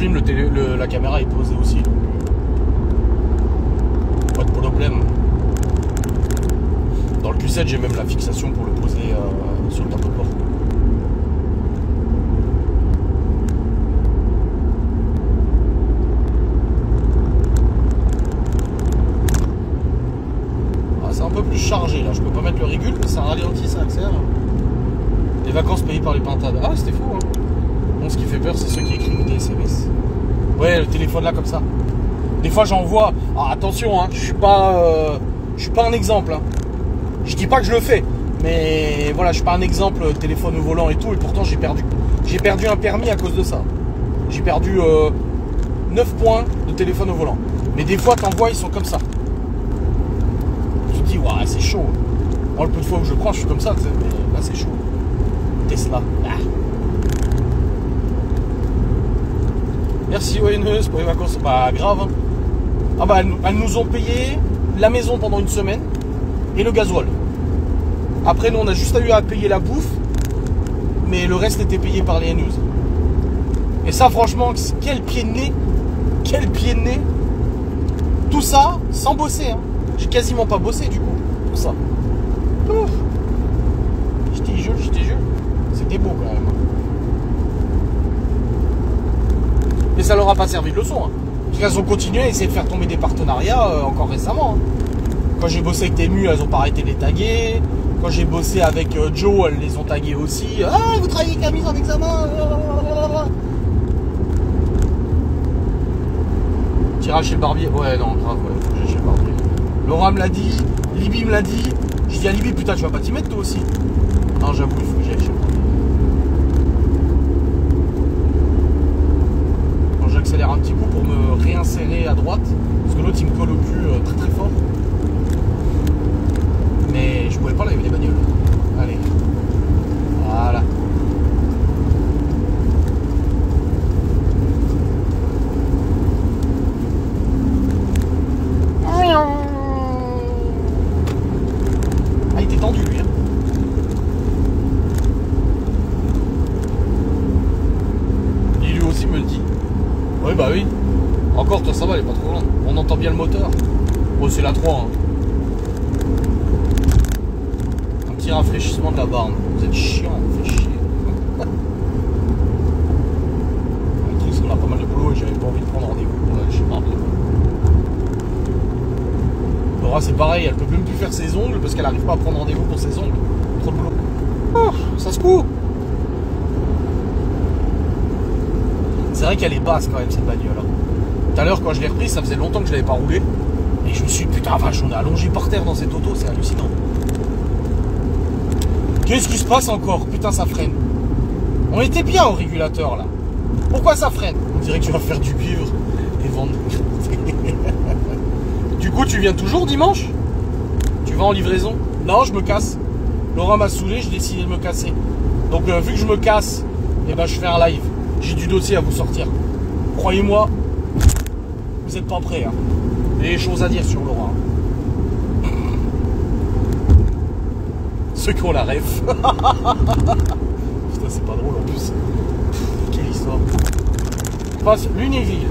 stream, la caméra est posée aussi. Donc, pas de problème. Dans le Q7, j'ai même la fixation pour le poser sur le tableau de bord. Ah, c'est un peu plus chargé là. Je peux pas mettre le régule, mais ça ralentit, ça accélère. Les vacances payées par les pintades. Ah, c'était fou, hein. Bon, ce qui fait peur, c'est ceux qui écrivent des SMS. Ouais, le téléphone là, comme ça. Des fois, j'en vois. Ah, attention, hein, je suis pas un exemple. Hein. Je dis pas que je le fais, mais voilà, je suis pas un exemple téléphone au volant et tout. Et pourtant, j'ai perdu un permis à cause de ça. J'ai perdu 9 points de téléphone au volant. Mais des fois, t'en vois, ils sont comme ça. Tu te dis, ouais, c'est chaud. Moi, le peu de fois où je prends, je suis comme ça, tu sais, mais là, c'est chaud. Tesla. Ah. Merci Wayneuse pour les vacances. Bah grave. Hein. Ah bah elles nous ont payé la maison pendant une semaine et le gasoil. Après nous on a juste eu à payer la bouffe, mais le reste était payé par les haineuses. Et ça franchement, quel pied de nez. Quel pied de nez. Tout ça sans bosser. Hein. J'ai quasiment pas bossé du coup. Tout ça. Ouf. J'étais jeu. C'était beau quand même. Mais ça leur a pas servi de leçon. Hein. Parce qu'elles ont continué à essayer de faire tomber des partenariats encore récemment. Hein. Quand j'ai bossé avec Temu, elles ont pas arrêté de les taguer. Quand j'ai bossé avec Joe, elles les ont tagués aussi. Ah, vous travaillez avec la mise en examen. Tirage chez le barbier. Ouais, non, grave, ouais, j'ai chez le barbier. Laura me l'a dit, Libby me l'a dit. J'ai dit à Libby, putain, tu vas pas t'y mettre toi aussi. Non, j'avoue, il faut que j'aille chez le barbier. J'accélère un petit coup pour me réinsérer à droite parce que l'autre il me colle au cul très très fort, mais je pouvais pas laver les bagnoles. Allez, voilà. Ah, il était tendu lui, hein. Il lui aussi me le dit. Oui, bah oui. Encore, toi, ça va, elle est pas trop grande. On entend bien le moteur. Bon, c'est la 3. Hein. Un petit rafraîchissement de la barre. Vous êtes chiant, vous faites chier. Le truc, c'est qu'on a pas mal de boulot et j'avais pas envie de prendre rendez-vous. Ouais, je sais pas. Laura, c'est pareil, elle peut même plus faire ses ongles parce qu'elle arrive pas à prendre rendez-vous pour ses ongles. Trop de boulot. Oh, ça se coupe. C'est vrai qu'elle est basse quand même cette bagnole. Hein. Tout à l'heure quand je l'ai reprise, ça faisait longtemps que je l'avais pas roulé. Et je me suis dit, putain vache, on est allongé par terre dans cette auto, c'est hallucinant. Qu'est-ce qui se passe encore? Putain, ça freine. On était bien au régulateur là. Pourquoi ça freine? On dirait que tu vas faire du cuivre et vendre. Du coup, tu viens toujours dimanche? Tu vas en livraison? Non, je me casse. Laura m'a saoulé, j'ai décidé de me casser. Donc vu que je me casse, eh ben, je fais un live. J'ai du dossier à vous sortir. Croyez-moi, vous n'êtes pas prêts. Hein. Il y a des choses à dire sur Laura. Ceux qui ont la ref. Putain, c'est pas drôle en plus. Quelle histoire. Passe Lunéville.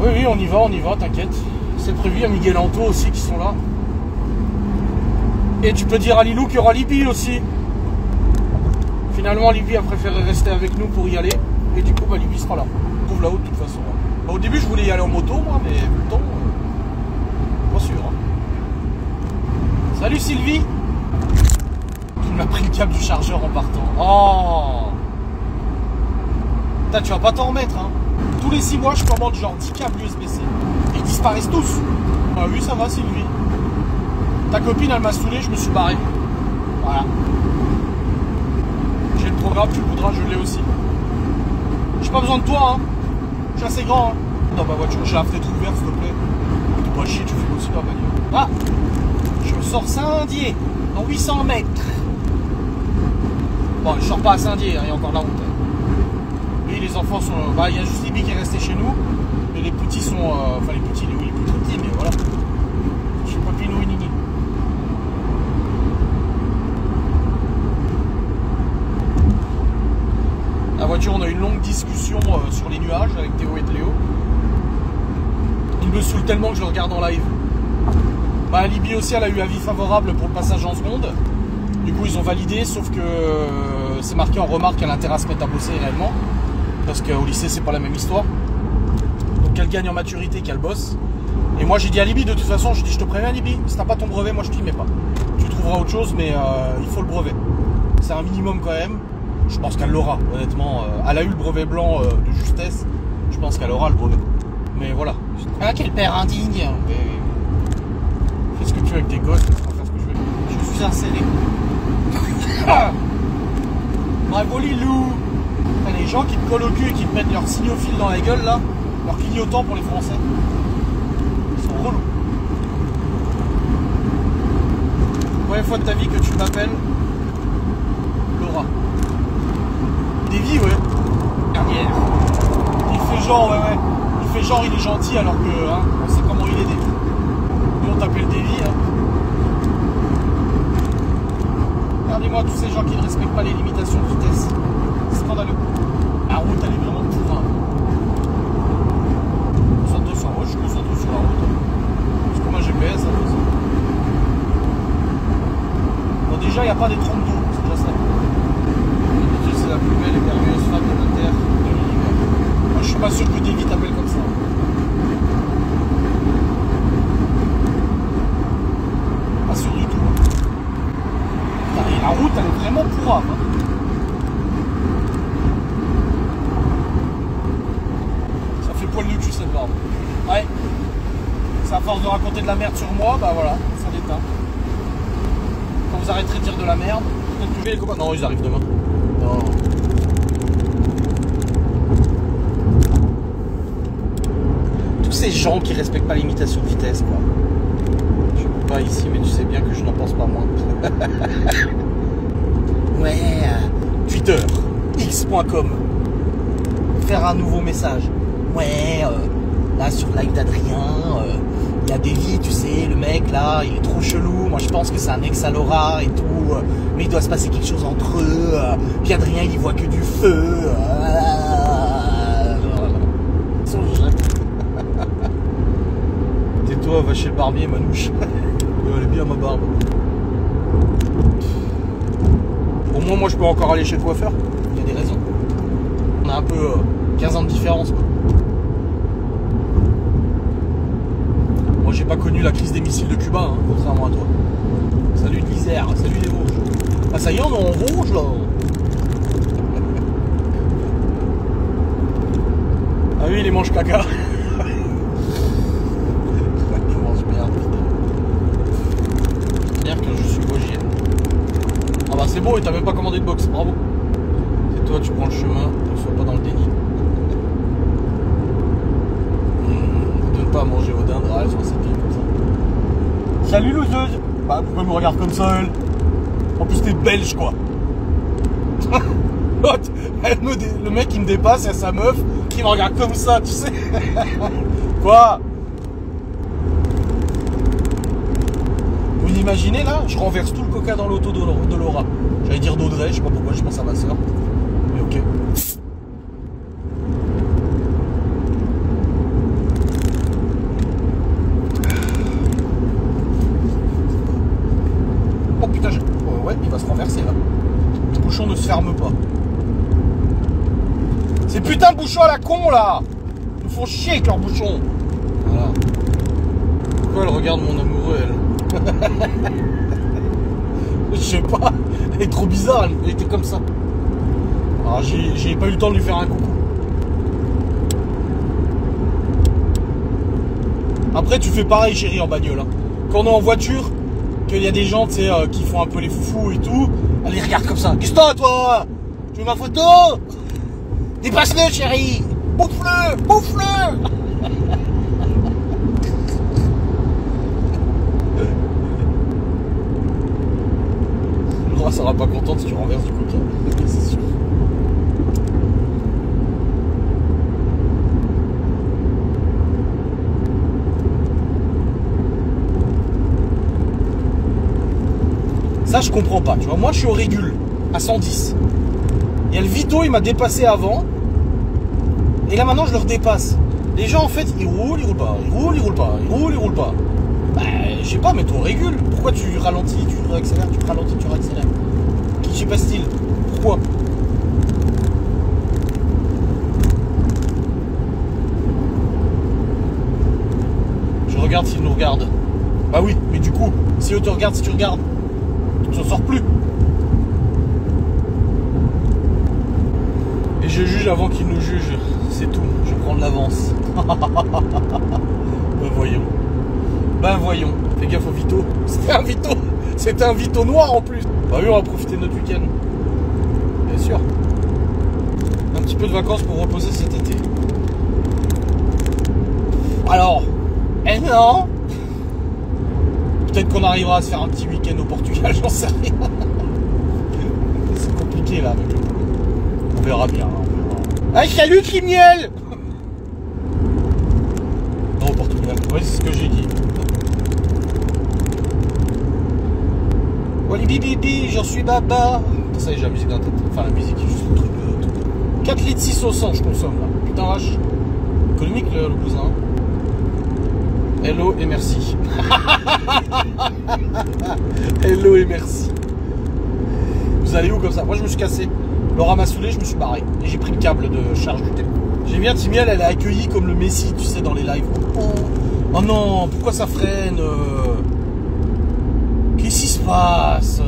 Oui, on y va, t'inquiète. C'est prévu, il y a Miguel Anto aussi qui sont là. Et tu peux dire à Lilou qu'il y aura Libby aussi. Finalement, Libby a préféré rester avec nous pour y aller. Et du coup, bah, Libby sera là. On trouve là-haut de toute façon. Bah, au début, je voulais y aller en moto, moi, mais vu le temps, pas sûr. Hein. Salut Sylvie. Il m'a pris le câble du chargeur en partant. Oh. Putain, tu vas pas t'en remettre, hein. Tous les 6 mois, je commande genre 10 câbles USB-C. Ils disparaissent tous. Ah oui, ça va, Sylvie. Ta copine, elle m'a saoulé, je me suis barré. Voilà. J'ai le programme, tu le voudras, je l'ai aussi. J'ai pas besoin de toi, hein. Je suis assez grand, hein. Dans ma voiture, j'ai la fenêtre ouverte, s'il te plaît. T'es pas chier, tu fais aussi la bagnole. Ah. Je me sors Saint-Dié, dans 800 mètres. Bon, je sors pas à Saint-Dié, hein, il y a encore la route. Hein. Oui, les enfants sont... Bah, il y a juste Libby qui est resté chez nous. Mais les petits sont... Enfin, les petits, oui, les plus petits, mais voilà. Je suis pas Pinou et Nini. me saoule tellement que je le regarde en live. Bah, Libye aussi, elle a eu avis favorable pour le passage en seconde. Du coup, ils ont validé, sauf que c'est marqué en remarque qu'elle a intérêt à se mettre à bosser réellement. Parce qu'au lycée, c'est pas la même histoire. Donc, elle gagne en maturité, qu'elle bosse. Et moi, j'ai dit à Libye, de toute façon, je dis, je te préviens, Libye, si t'as pas ton brevet, moi, je t'y mets pas. Tu trouveras autre chose, mais il faut le brevet. C'est un minimum quand même. Je pense qu'elle l'aura, honnêtement. Elle a eu le brevet blanc de justesse. Je pense qu'elle aura le brevet. Mais voilà. Ah, quel père indigne. Mais... fais ce que tu veux avec tes gosses, je peux faire ce que je veux. Je suis inséré. My holy loup. Les gens qui te collent au cul et qui te mettent leur signophile dans la gueule, là, leur clignotant pour les Français. Ils sont relous. Première fois de ta vie que tu m'appelles Laura. Davy, ouais. Dernière. Il fait genre, ouais. Il fait genre, il est gentil alors que, hein, on sait comment il est, Davy. Nous, on t'appelle Davy, hein. Regardez-moi tous ces gens qui ne respectent pas les limitations de vitesse. C'est scandaleux. La route, elle est vraiment pourra. Concentre sur la route, je suis concentré sur la route. C'est comme un GPS, ça fait ça. Bon, déjà, il n'y a pas des 32, c'est déjà ça. C'est la plus belle et merveilleuse femme de la Terre de l'univers. Moi, je suis pas sûr que Davy t'appelle comme ça. Pas sûr du tout. Et la route, elle est vraiment pourrave. Hein. Ça fait poil de cul cette barbe. Ouais. C'est à force de raconter de la merde sur moi, bah voilà, ça l'éteint. Quand vous arrêterez de dire de la merde, peut-être que les copains. Non, ils arrivent demain. Non. Tous ces gens qui respectent pas les limitations de vitesse, quoi. Je suis pas ici, mais tu sais bien que je n'en pense pas moins. Ouais, Twitter, x.com. Faire un nouveau message. Ouais, là sur live d'Adrien, il y a Davy, tu sais, le mec là, il est trop chelou. Moi je pense que c'est un ex à Laura et tout. Mais il doit se passer quelque chose entre eux. Puis Adrien, il y voit que du feu. Tais-toi, va chez le barbier, Manouche. Elle est bien ma barbe. Au moins, moi, je peux encore aller chez le coiffeur. Il y a des raisons. On a un peu 15 ans de différence, quoi. Moi, j'ai pas connu la crise des missiles de Cuba, hein, contrairement à toi. Salut de l'Isère, salut les Vosges. Ah, ça y est, on est en Vosges, là. Ah oui, les manches caca. C'est beau et t'as même pas commandé de box, bravo. C'est toi, tu prends le chemin, ne sois pas dans le déni. Donne pas à manger au dinde, elle soit assez bien comme ça. Salut loseuse. Bah pourquoi elle me regarde comme ça elle? En plus t'es belge quoi. Le mec qui me dépasse, il y a sa meuf qui me regarde comme ça, tu sais. Quoi? Vous imaginez là, je renverse tout le coca dans l'auto de Laura. J'allais dire d'Audrey, je sais pas pourquoi, je pense à ma soeur. Mais ok. Oh putain, ouais, il va se renverser là. Le bouchon ne se ferme pas. Ces putains de bouchons à la con là! Ils me font chier avec leurs bouchons. Voilà. Pourquoi elle regarde mon amoureux elle? Je sais pas, elle est trop bizarre, elle était comme ça. Alors j'ai pas eu le temps de lui faire un coucou. Après tu fais pareil chérie en bagnole. Hein. Quand on est en voiture, qu'il y a des gens tu sais, qui font un peu les foufous et tout, elle les regarde comme ça. Qu'est-ce que t'as toi? Tu veux ma photo? Dépasse-le chérie. Bouffe-le, bouffe-le. Ça sera pas contente si tu renverses du coca, c'est sûr. Ça je comprends pas, tu vois, moi je suis au régule à 110. Il y a le Vito, il m'a dépassé avant. Et là maintenant je le redépasse. Les gens en fait ils roulent pas, ils roulent pas. Bah je sais pas, mais toi régule. Pourquoi tu ralentis, tu réaccélères, tu ralentis, tu réaccélères? Qui se passe-t-il? Pourquoi? Je regarde s'ils nous regardent. Bah oui, mais du coup, si eux te regardent, si tu regardes, tu t'en sors plus. Et je juge avant qu'ils nous jugent. C'est tout, je prends de l'avance. Ben voyons. Fais gaffe au Vito. C'était un Vito noir en plus. Bah oui, on va profiter de notre week-end. Bien sûr. Un petit peu de vacances pour reposer cet été. Alors, non. Peut-être qu'on arrivera à se faire un petit week-end au Portugal, j'en sais rien. C'est compliqué là avec le boulot. On verra bien. Ah, salut Kimiel. Non, au Portugal. Oui, c'est ce que j'ai dit. Wally bibi, j'en suis baba. Ça y est, j'ai la musique dans la tête. Enfin, la musique, juste le truc de... 4 litres 6 au 100, je consomme là. Putain, vache. Économique le cousin. Hello et merci. Hello et merci. Vous allez où comme ça? Moi, je me suis cassé. Laura m'a saoulé, je me suis barré. Et j'ai pris le câble de charge du téléphone. J'aime bien Timiel, elle est accueillie comme le Messi, tu sais, dans les lives. Oh non, pourquoi ça freine? Qu'est-ce qui se passe?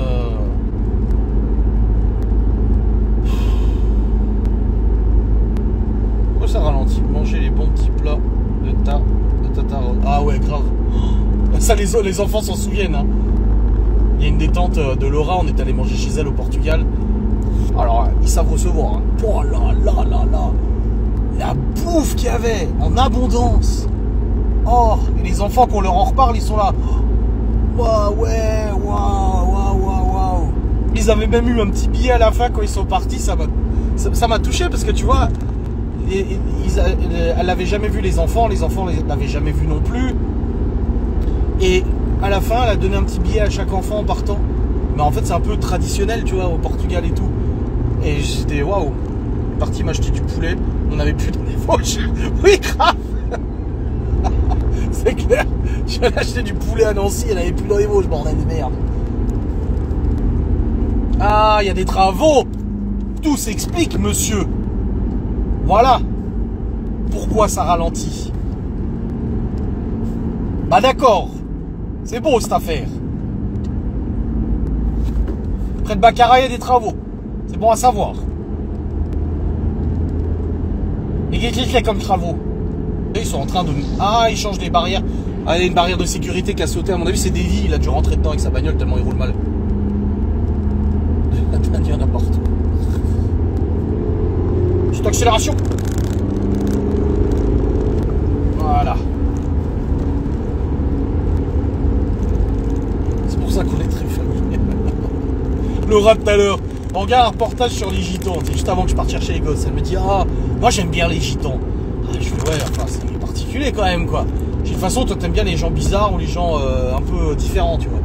Pourquoi ça ralentit? Manger les bons petits plats de Tataron. Ah ouais, grave. Ça, les enfants s'en souviennent. Hein. Il y a une détente de Laura, on est allé manger chez elle au Portugal. Alors, ils savent recevoir. Hein. Oh là là là là. La bouffe qu'il y avait en abondance. Oh, et les enfants, qu'on leur en reparle, ils sont là. Waouh, ouais, waouh. Ils avaient même eu un petit billet à la fin quand ils sont partis. Ça m'a touché parce que tu vois, elle n'avait jamais vu les enfants l'avaient jamais vu non plus. Et à la fin, elle a donné un petit billet à chaque enfant en partant. Mais en fait, c'est un peu traditionnel, tu vois, au Portugal et tout. Et j'étais waouh. Parti m'acheter du poulet. On n'avait plus de poches. Oui, grave. C'est clair. Je vais acheter du poulet à Nancy. Elle n'avait plus dans les Vosges, bordel de merde. Ah, il y a des travaux. Tout s'explique, monsieur. Voilà. Pourquoi ça ralentit? Bah d'accord. C'est beau cette affaire. Près de Baccarat, il y a des travaux. C'est bon à savoir. Et qu'est-ce qu'il y a comme travaux? Ils sont en train de... Ah, ils changent les barrières. Ah, il y a une barrière de sécurité qui a sauté. À mon avis, c'est Davy. Il a dû rentrer dedans avec sa bagnole tellement il roule mal. Il y en a partout. Petite accélération. Voilà. C'est pour ça qu'on est très familier. Laura tout à l'heure, on regarde un reportage sur les gitans, juste avant que je parte chercher les gosses. Elle me dit, ah, moi j'aime bien les gitans. Ah, je fais, ouais, enfin c'est particulier quand même quoi. De toute façon, toi t'aimes bien les gens bizarres ou les gens un peu différents, tu vois.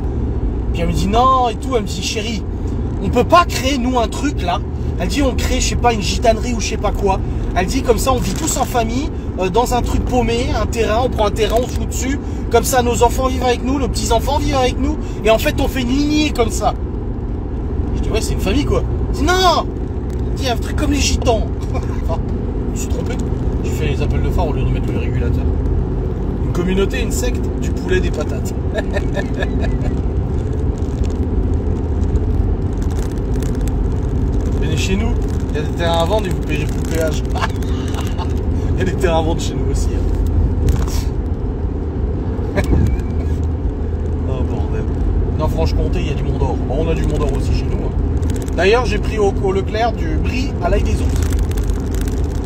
Puis elle me dit non et tout, elle me dit chérie, on peut pas créer nous un truc là. Elle dit on crée, je sais pas, une gitanerie ou je sais pas quoi. Elle dit comme ça on vit tous en famille, dans un truc paumé, un terrain, on prend un terrain, on se fout dessus. Comme ça nos enfants vivent avec nous, nos petits-enfants vivent avec nous. Et en fait on fait une lignée comme ça. Je dis ouais c'est une famille quoi. Elle dit non. Elle dit un truc comme les gitans. Enfin, je me suis trompé. J'ai fait les appels de phare au lieu de mettre le régulateur. Une communauté, une secte, du poulet, des patates. Venez chez nous, il y a des terrains à vendre et vous payez plus le péage. Il y a des terrains à vendre chez nous aussi. Hein. Oh bordel. Non, Franche-Comté, il y a du Mont d'Or. Bon, on a du Mont d'Or aussi chez nous. Hein. D'ailleurs, j'ai pris au Leclerc du brie à l'ail des ours.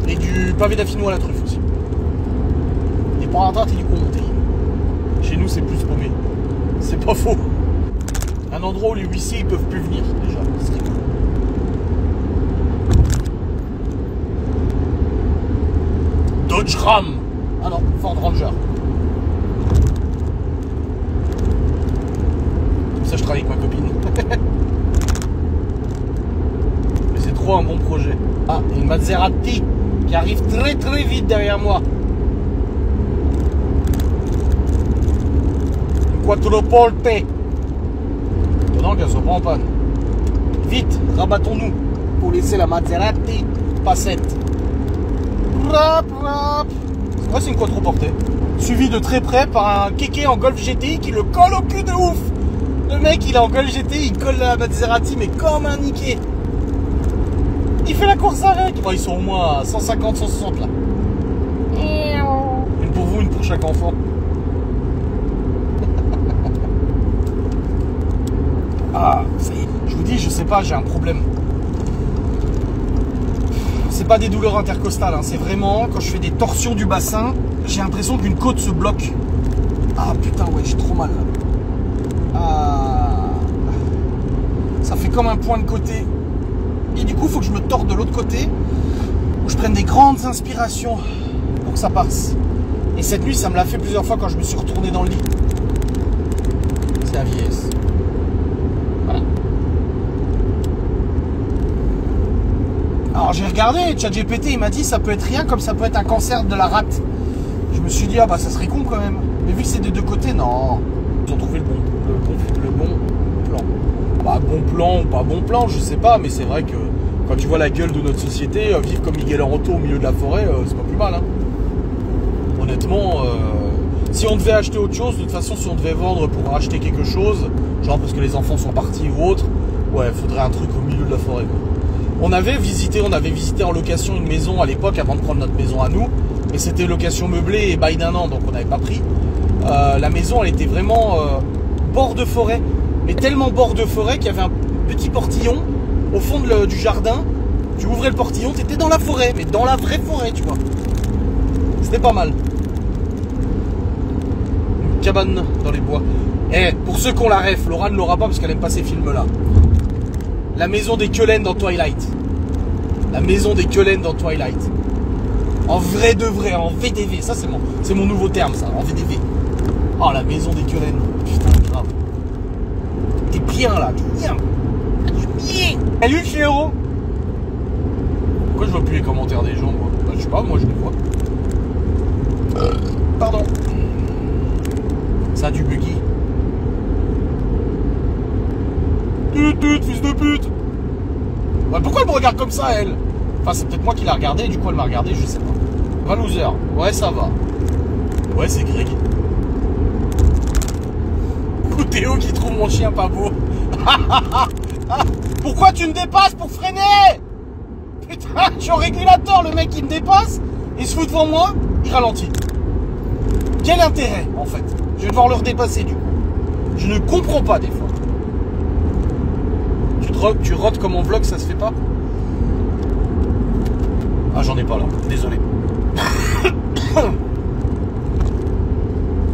Et du pavé d'affinois à la truffe aussi. Et pour la traite et du Comté. Chez nous, c'est plus paumé. C'est pas faux. Un endroit où les huissiers ils peuvent plus venir déjà. Dodge Ram. Ah non, Ford Ranger. Comme ça, je travaille avec ma copine. Mais c'est trop un bon projet. Ah, une Maserati qui arrive très très vite derrière moi. quattroporte. Pendant qu'elle soit pas en panne. Vite, rabattons-nous pour laisser la Maserati passette. Rap, rap. Ouais, c'est une quattroporte. Suivi de très près par un kéké en Golf GTI qui le colle au cul de ouf. Le mec, il est en Golf GTI, il colle la Maserati, mais comme un niqué. Il fait la course avec. Bon, ils sont au moins à 150, 160 là. Une pour vous, une pour chaque enfant. Ah, ça y est. Je vous dis, je sais pas, j'ai un problème. C'est pas des douleurs intercostales, hein, c'est vraiment quand je fais des torsions du bassin, j'ai l'impression qu'une côte se bloque. Ah putain, ouais, j'ai trop mal là. Ah, ça fait comme un point de côté. Et du coup, il faut que je me torde de l'autre côté, où je prenne des grandes inspirations pour que ça passe. Et cette nuit, ça me l'a fait plusieurs fois quand je me suis retourné dans le lit. C'est la vieillesse. Voilà. Alors j'ai regardé, ChatGPT, il m'a dit ça peut être rien comme ça peut être un cancer de la rate. Je me suis dit, ah bah ça serait con quand même. Mais vu que c'est des deux côtés, non. Ils ont trouvé le bon plan. Bah bon plan ou pas bon plan, je sais pas, mais c'est vrai que quand tu vois la gueule de notre société, vivre comme Miguel Aranto au milieu de la forêt, c'est pas plus mal. Hein. Honnêtement, si on devait acheter autre chose, de toute façon, si on devait vendre pour acheter quelque chose, genre parce que les enfants sont partis ou autre, ouais, faudrait un truc au milieu de la forêt. Quoi. On avait visité en location une maison à l'époque avant de prendre notre maison à nous, mais c'était location meublée et bail d'un an, donc on n'avait pas pris. La maison, elle était vraiment bord de forêt, mais tellement bord de forêt qu'il y avait un petit portillon au fond du jardin. Tu ouvrais le portillon, tu étais dans la forêt, mais dans la vraie forêt, tu vois. C'était pas mal. Une cabane dans les bois. Et pour ceux qui ont la ref, Laura ne l'aura pas parce qu'elle aime pas ces films-là. La maison des Cullen dans Twilight. La maison des Cullen dans Twilight. En vrai de vrai, en VDV. Ça, c'est mon nouveau terme, ça, en VDV. Oh, la maison des Cullen. Putain, grave. T'es bien, là. T'es bien. Salut, Chéro. Pourquoi je vois plus les commentaires des gens, moi? Bah, je sais pas, moi, je les vois. Pardon. Ça a du buggy. Fils de pute. Ouais, pourquoi elle me regarde comme ça, elle? Enfin, c'est peut-être moi qui l'ai regardé, et du coup, elle m'a regardé, je sais pas. Va loser. Ouais, ça va. Ouais, c'est Greg. Théo qui trouve mon chien pas beau. Pourquoi tu me dépasses pour freiner? Putain, je suis au régulateur, le mec il me dépasse, il se fout devant moi, je ralentis. Quel intérêt, en fait? Je vais devoir le redépasser, du coup. Je ne comprends pas, des fois. Tu rotes comme en vlog, ça se fait pas? Ah, j'en ai pas là, désolé.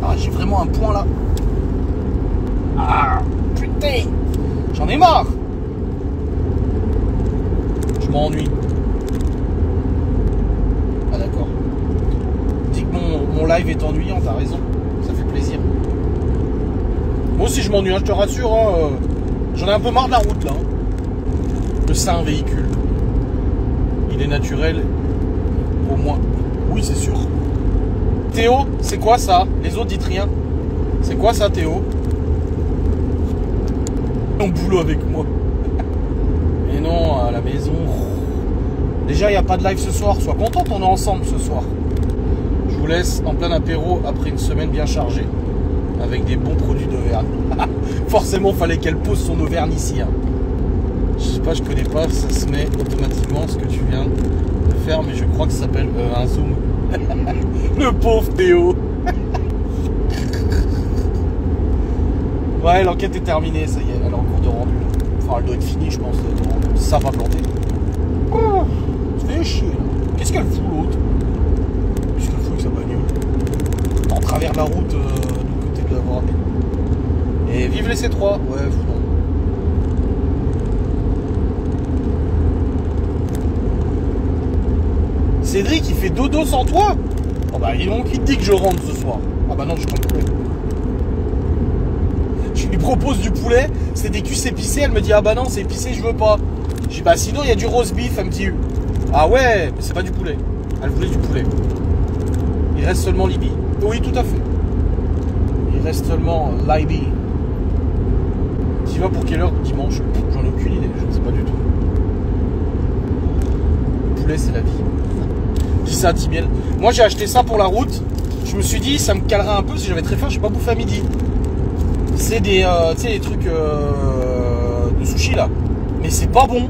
Ah, j'ai vraiment un point là. Ah, putain, j'en ai marre. Je m'ennuie. Ah, d'accord. Dis que mon live est ennuyant, t'as raison. Ça fait plaisir. Moi aussi, je m'ennuie, hein, je te rassure. Hein, j'en ai un peu marre de la route là. Hein. C'est un véhicule. Il est naturel. Au moins. Oui, c'est sûr. Théo, c'est quoi ça? Les autres dites rien. C'est quoi ça, Théo? Mon boulot avec moi. Mais non, à la maison. Déjà, il n'y a pas de live ce soir. Sois contente, on est ensemble ce soir. Je vous laisse en plein apéro après une semaine bien chargée. Avec des bons produits d'Auvergne. Forcément, fallait qu'elle pose son Auvergne ici. Hein. Je sais pas, je connais pas, ça se met automatiquement ce que tu viens de faire, mais je crois que ça s'appelle un zoom. Le pauvre Théo. Ouais, l'enquête est terminée, ça y est, elle est en cours de rendu. Enfin, elle doit être finie, je pense. Ça va planter. Oh, ça fait chier, là. Qu'est-ce qu'elle fout, l'autre? Qu'est-ce qu'elle fout avec sa bagnole? En travers la route, du côté de la voie. Et vive les C3. Ouais, non. Cédric, il fait dodo sans toi? Oh bah, il manque, il te dit que je rentre ce soir. Ah bah non, je compte plus. Je lui propose du poulet, c'est des cuisses épicées, elle me dit ah bah non, c'est épicé, je veux pas. Je dis bah sinon, il y a du roast beef, elle me dit ah ouais, mais c'est pas du poulet. Elle voulait du poulet. Il reste seulement Libye. Oui, tout à fait. Il reste seulement l'IB. Tu vas pour quelle heure dimanche? J'en ai aucune idée, je ne sais pas du tout. Le poulet, c'est la vie. Je dis ça à Tibiel. Moi, j'ai acheté ça pour la route. Je me suis dit, ça me calerait un peu. Si j'avais très faim, je n'ai pas bouffé à midi. C'est des, tu sais, les trucs de sushi là. Mais c'est pas bon.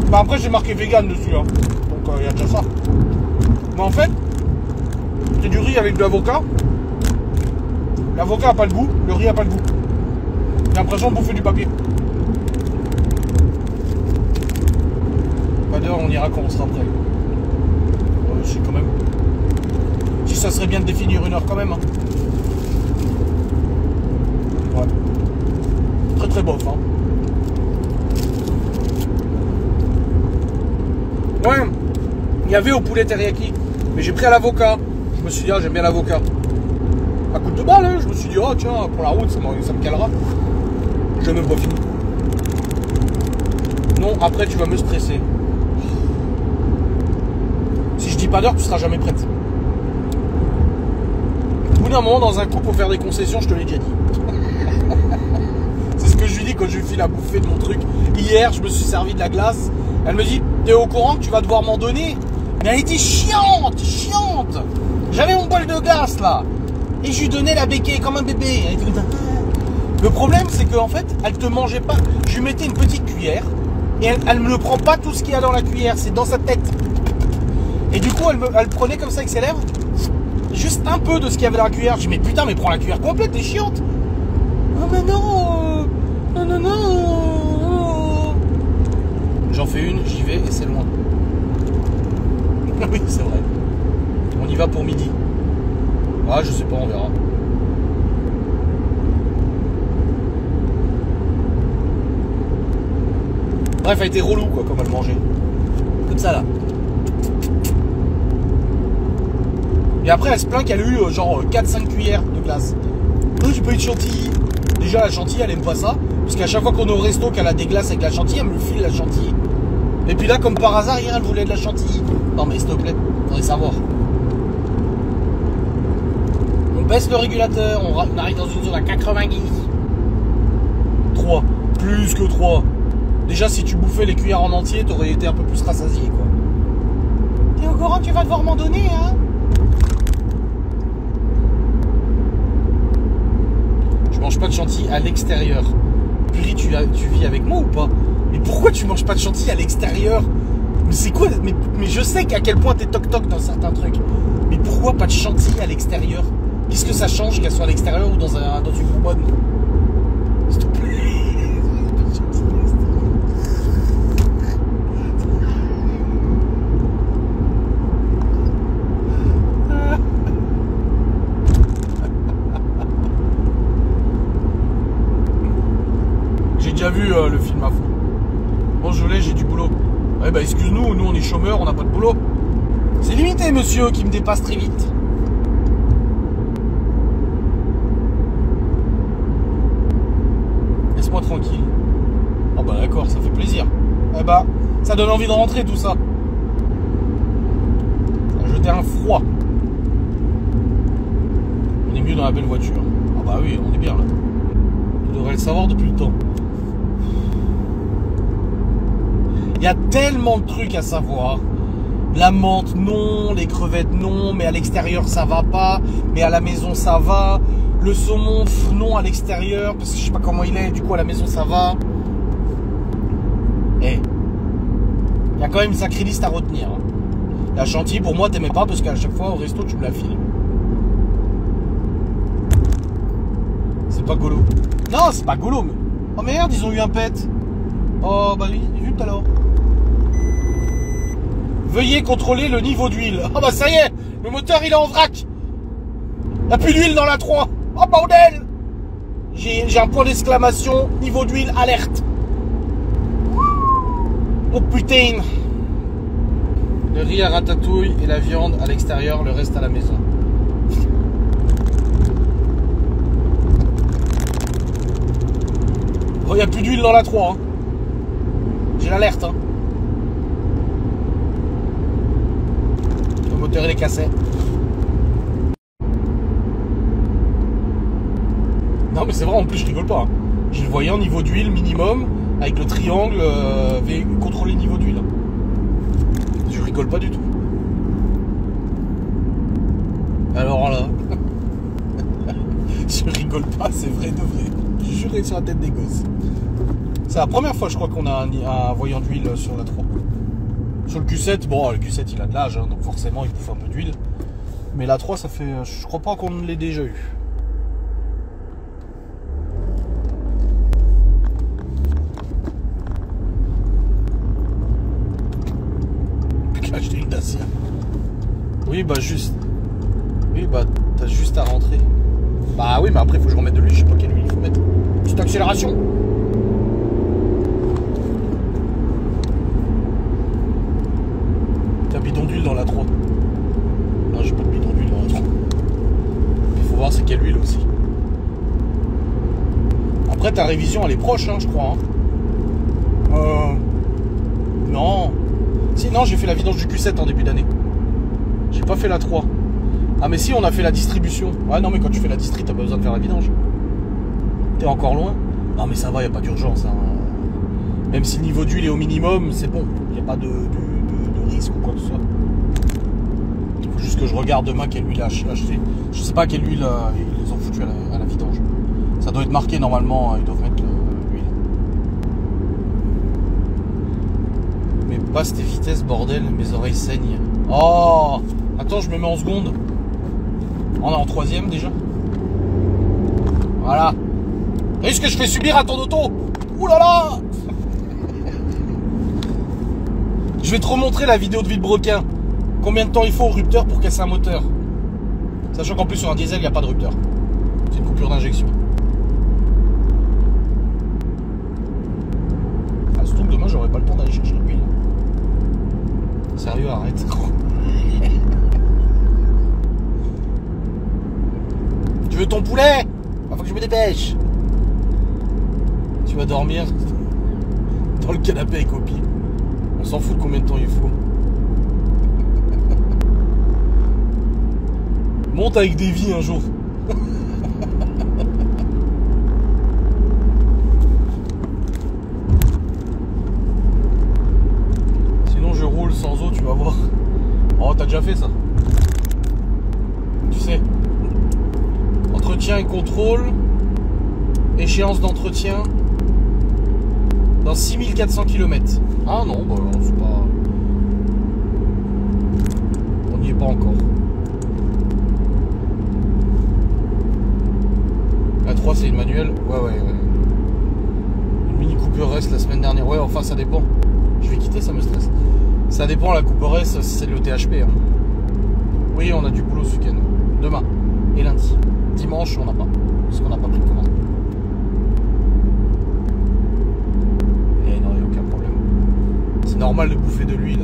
Bah après, j'ai marqué vegan dessus. Hein. Donc, il y a déjà ça. Mais en fait, c'est du riz avec de l'avocat. L'avocat n'a pas le goût, le riz n'a pas le goût. J'ai l'impression de bouffer du papier. Pas d'heure, on ira quand on sera prêt. C'est quand même. Si ça serait bien de définir une heure quand même. Hein. Ouais. Très très bof. Hein. Ouais. Il y avait au poulet teriyaki. Mais j'ai pris à l'avocat. Je me suis dit, ah, j'aime bien l'avocat. À coup de balle, hein. Je me suis dit, oh tiens, pour la route, ça me calera. Je n'ai même pas fini. Non, après, tu vas me stresser. Si je dis pas d'heure, tu seras jamais prête. Au bout d'un moment, dans un couple, pour faire des concessions, je te l'ai déjà dit. C'est ce que je lui dis quand je lui file à bouffer de mon truc. Hier, je me suis servi de la glace. Elle me dit, t'es au courant que tu vas devoir m'en donner? Mais elle était chiante, chiante. J'avais mon bol de glace, là. Et je lui donnais la béquille comme un bébé. Le problème, c'est qu'en fait, elle te mangeait pas. Je lui mettais une petite cuillère. Et elle ne me prend pas tout ce qu'il y a dans la cuillère. C'est dans sa tête. Et du coup, elle prenait comme ça avec ses lèvres. Juste un peu de ce qu'il y avait dans la cuillère. Je dis, mais putain, mais prends la cuillère complète, t'es chiante. Oh, mais non. Non, non, non. J'en fais une, j'y vais et c'est loin. Oui, c'est vrai. On y va pour midi. Ah, je sais pas, on verra. Bref, elle a été relou, quoi, comme elle mangeait. Comme ça, là. Et après, elle se plaint qu'elle a eu genre 4-5 cuillères de glace. Oh, j'ai pas eu de chantilly. Déjà, la chantilly, elle aime pas ça. Parce qu'à chaque fois qu'on est au resto, qu'elle a des glaces avec la chantilly, elle me file la chantilly. Et puis là, comme par hasard, hier, elle voulait de la chantilly. Non, mais s'il te plaît, faudrait savoir. On baisse le régulateur, on arrive dans une zone à 90. 3. Plus que 3. Déjà, si tu bouffais les cuillères en entier, t'aurais été un peu plus rassasié, quoi. T'es au courant que tu vas devoir m'en donner, hein? Je mange pas de chantilly à l'extérieur. Puri, tu vis avec moi ou pas? Mais pourquoi tu manges pas de chantilly à l'extérieur? Mais c'est quoi? Mais je sais qu'à quel point t'es toc-toc dans certains trucs. Mais pourquoi pas de chantilly à l'extérieur? Qu'est-ce que ça change qu'elle soit à l'extérieur ou dans une bonbonne? S'il te plaît. J'ai déjà vu le film à fond. Bon, j'ai du boulot. Ouais, bah excuse-nous, nous on est chômeurs, on n'a pas de boulot. C'est limité, monsieur, qui me dépasse très vite. Laisse-moi tranquille. Oh bah d'accord, ça fait plaisir. Eh bah, ça donne envie de rentrer tout ça. Ça a jeté un froid. On est mieux dans la belle voiture. Ah bah oui, on est bien là. On devrait le savoir depuis le temps. Il y a tellement de trucs à savoir. La menthe, non. Les crevettes, non. Mais à l'extérieur, ça va pas. Mais à la maison, ça va. Le saumon, non à l'extérieur. Parce que je sais pas comment il est. Du coup, à la maison, ça va. Eh. Il y a quand même une sacrée liste à retenir. Hein. La chantilly, pour moi, t'aimais pas. Parce qu'à chaque fois, au resto, tu me la files. C'est pas golo. Non, c'est pas golo. Mais... Oh merde, ils ont eu un pet. Oh bah oui, juste alors. Veuillez contrôler le niveau d'huile. Oh bah ça y est, le moteur il est en vrac. Il n'y a plus d'huile dans la 3. Oh bordel. J'ai un point d'exclamation, niveau d'huile, alerte. Oh putain. Le riz à ratatouille et la viande à l'extérieur, le reste à la maison. Oh, il n'y a plus d'huile dans la 3. Hein. J'ai l'alerte. Hein. Le moteur il est cassé. c'est vrai, en plus je rigole pas. Hein. J'ai le voyant niveau d'huile minimum avec le triangle contrôler niveau d'huile. Je rigole pas du tout. Alors là, je rigole pas, c'est vrai de vrai. Je jurais sur la tête des gosses. C'est la première fois, je crois, qu'on a un voyant d'huile sur la 3. Sur le Q7, bon, le Q7 il a de l'âge, hein, donc forcément il bouffe un peu d'huile. Mais la 3, ça fait. Je crois pas qu'on l'ait déjà eu. Là, j'ai une Dacia. Oui, bah, juste. Oui, bah, t'as juste à rentrer. Bah, oui, mais après, il faut que je remette de l'huile. Je sais pas quelle huile il faut mettre. Petite accélération. T'as bidon d'huile dans la 3. Non, j'ai pas de bidon d'huile dans la 3. Il faut voir c'est quelle huile aussi. Après, ta révision, elle est proche, hein, je crois. Hein. Non. Si, non, j'ai fait la vidange du Q7 en début d'année. J'ai pas fait la 3. Ah, mais si, on a fait la distribution. Ouais, non, mais quand tu fais la distri, t'as pas besoin de faire la vidange. T'es encore loin. Non, mais ça va, y a pas d'urgence. Hein. Même si le niveau d'huile est au minimum, c'est bon. Y a pas de risque ou quoi que ce soit. Il faut juste que je regarde demain quelle huile acheter. Je sais pas quelle huile ils les ont foutu à la vidange. Ça doit être marqué normalement, ils doivent mettre l'huile. Mais passe tes vitesses, bordel, mes oreilles saignent. Oh! Attends, je me mets en seconde. On est en 3ème déjà. Voilà. T'as vu ce que je fais subir à ton auto? Ouh là là! Je vais te remontrer la vidéo de Villebrequin. Combien de temps il faut au rupteur pour casser un moteur? Sachant qu'en plus sur un diesel, il n'y a pas de rupteur. C'est une coupure d'injection. Ah, surtout que demain, j'aurai pas le temps d'aller chercher l'huile. Sérieux, arrête. Tu veux ton poulet? Il faut que je me dépêche. Tu vas dormir dans le canapé avec Opi. On s'en fout de combien de temps il faut. Monte avec des vies un jour. Sinon je roule sans eau, tu vas voir. Oh, t'as déjà fait ça. Tu sais. Entretien et contrôle. Échéance d'entretien. Dans 6400 km. Ah non, bah c'est pas... On n'y est pas encore. La 3 c'est une manuelle. Ouais. Une Mini Cooper S la semaine dernière. Ouais, enfin ça dépend. Je vais quitter, ça me stresse. Ça dépend, la Cooper S c'est le THP. Hein. Oui, on a du boulot ce week-end. Demain et lundi. Dimanche on n'a pas. Parce qu'on n'a pas pris de commande. C'est normal de bouffer de l'huile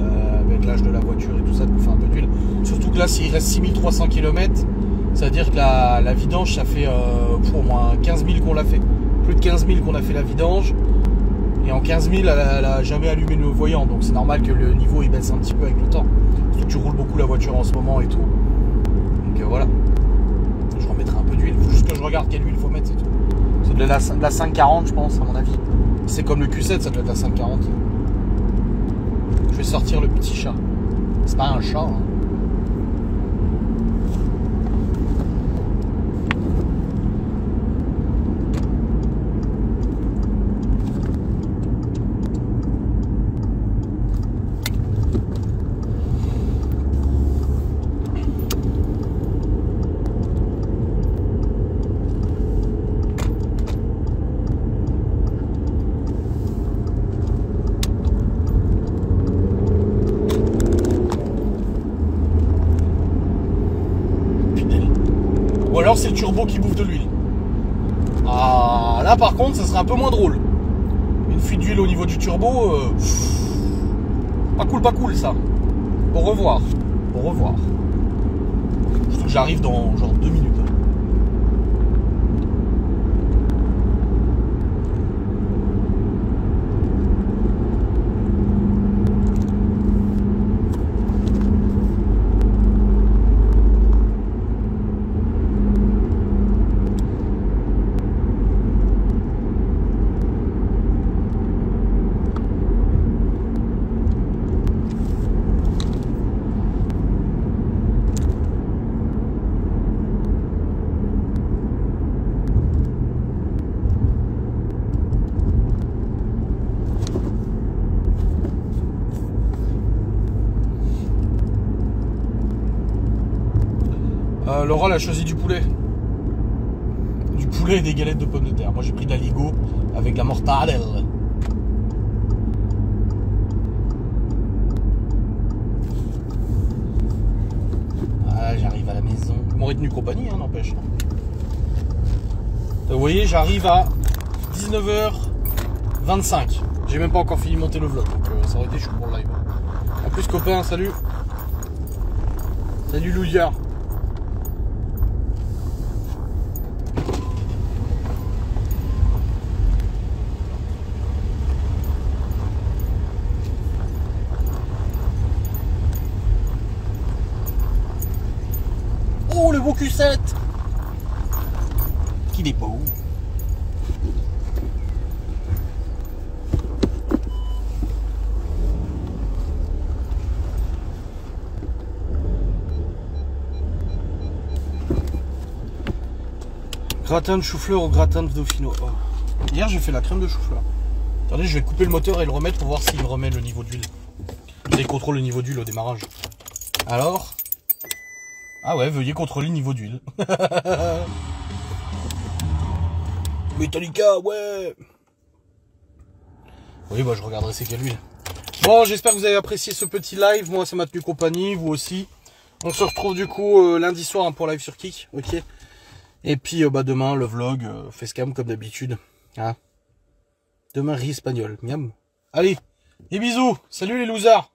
avec l'âge de la voiture et tout ça, de bouffer un peu d'huile. Surtout que là, s'il reste 6300 km, ça veut dire que la vidange, ça fait pour au moins 15 000 qu'on l'a fait. Plus de 15 000 qu'on a fait la vidange. Et en 15 000, elle a jamais allumé le voyant. Donc c'est normal que le niveau il baisse un petit peu avec le temps. Surtout que tu roules beaucoup la voiture en ce moment et tout. Donc voilà. Je remettrai un peu d'huile. Il faut juste que je regarde quelle huile il faut mettre, c'est tout. C'est de la 540, je pense, à mon avis. C'est comme le Q7, ça doit être la 540. Je vais sortir le petit chat. C'est pas un chat, hein. Alors c'est le turbo qui bouffe de l'huile. Ah, là par contre ça serait un peu moins drôle. Une fuite d'huile au niveau du turbo, pas cool ça. Au revoir. Surtout que j'arrive dans genre 2 minutes. Laura elle a choisi du poulet. Du poulet et des galettes de pommes de terre. Moi j'ai pris de la Ligo avec de la mortadelle. Ah, j'arrive à la maison. Ils m'ont retenu compagnie, hein, n'empêche. Vous voyez, j'arrive à 19h25. J'ai même pas encore fini de monter le vlog, donc ça aurait été chaud pour le live. En plus, copain, salut. Salut Louia. Oh, le beau Q7. Qu'il est beau. Gratin de chou-fleur au gratin de dauphino. Oh. Hier j'ai fait la crème de chou-fleur. Attendez, je vais couper le moteur et le remettre pour voir s'il me remet le niveau d'huile. Il contrôle le niveau d'huile au démarrage. Alors. Ah ouais, veuillez contrôler le niveau d'huile. Metallica, ouais. Oui, bah je regarderai c'est quelle huile. Bon, j'espère que vous avez apprécié ce petit live. Moi, ça m'a tenu compagnie, vous aussi. On se retrouve du coup lundi soir hein, pour live sur Kik, ok. Et puis bah demain le vlog facecam comme d'habitude. Hein. Demain riz espagnol, miam. Allez, des bisous. Salut les losers.